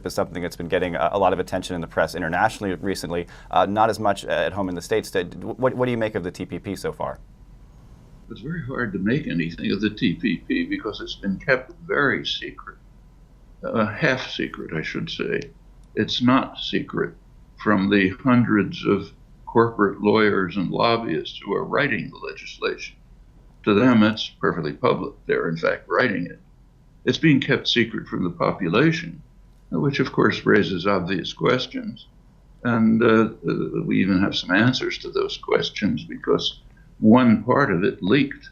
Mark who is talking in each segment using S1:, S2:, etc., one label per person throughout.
S1: is something that's been getting a lot of attention in the press internationally recently, not as much at home in the States. What do you make of the TPP so far?
S2: It's very hard to make anything of the TPP because it's been kept very secret, half secret, I should say. It's not secret from the hundreds of corporate lawyers and lobbyists who are writing the legislation. To them, it's perfectly public. They're, in fact, writing it. It's being kept secret from the population, which, of course, raises obvious questions. And we even have some answers to those questions because one part of it leaked.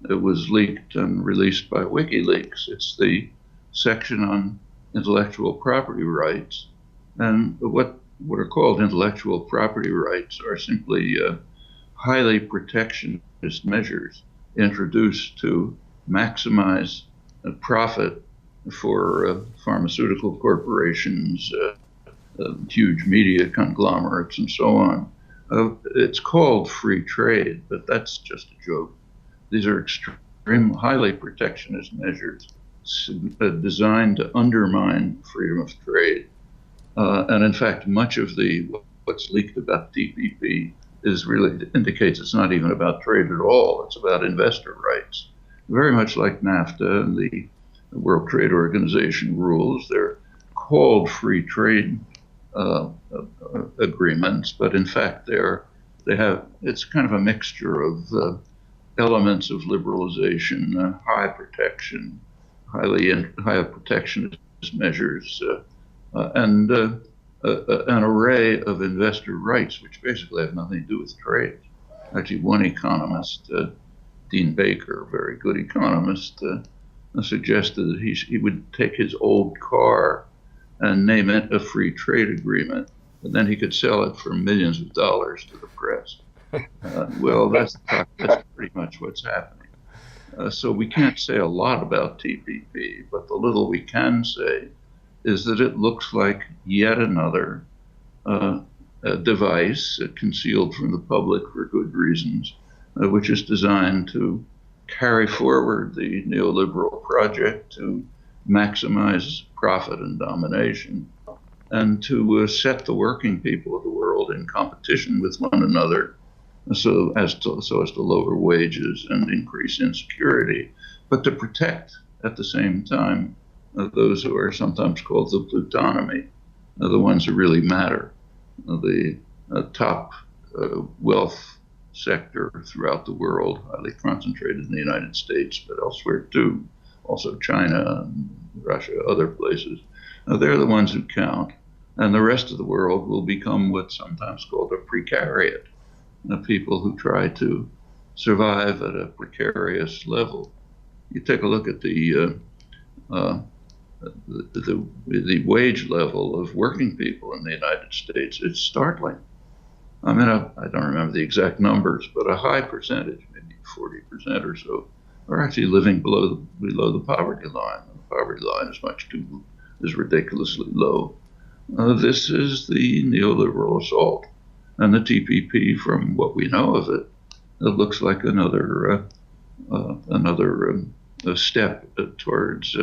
S2: It was leaked and released by WikiLeaks. It's the section on intellectual property rights. And what are called intellectual property rights are simply highly protectionist measures introduced to maximize profit for pharmaceutical corporations, huge media conglomerates, and so on. It's called free trade, but that's just a joke. These are extreme, highly protectionist measures designed to undermine freedom of trade. And in fact, much of what's leaked about TPP indicates it's not even about trade at all. It's about investor rights. Very much like NAFTA and the World Trade Organization rules. They're called free trade agreements, but in fact it's kind of a mixture of elements of liberalization, high protection, high protectionist measures, and an array of investor rights, which basically have nothing to do with trade. Actually, one economist, Dean Baker, a very good economist, suggested that he would take his old car and name it a free trade agreement, and then he could sell it for millions of dollars to the press. Well, that's pretty much what's happening. So we can't say a lot about TPP, but the little we can say is that it looks like yet another device concealed from the public for good reasons, which is designed to carry forward the neoliberal project to maximize profit and domination, and to set the working people of the world in competition with one another so as to lower wages and increase insecurity, but to protect at the same time those who are sometimes called the plutonomy, the ones who really matter, the top wealth sector throughout the world, highly concentrated in the United States, but elsewhere too, also China, Russia, other places. They're the ones who count, and the rest of the world will become what's sometimes called a precariat, people who try to survive at a precarious level. You take a look at the wage level of working people in the United States. It's startling. I mean, I don't remember the exact numbers, but a high percentage, maybe 40% or so, are actually living below the poverty line. The poverty line is ridiculously low. This is the neoliberal assault, and the TPP, from what we know of it, it looks like another step towards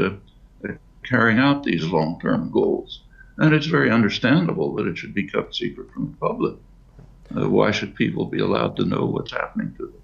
S2: carrying out these long-term goals. And it's very understandable that it should be kept secret from the public. Why should people be allowed to know what's happening to them?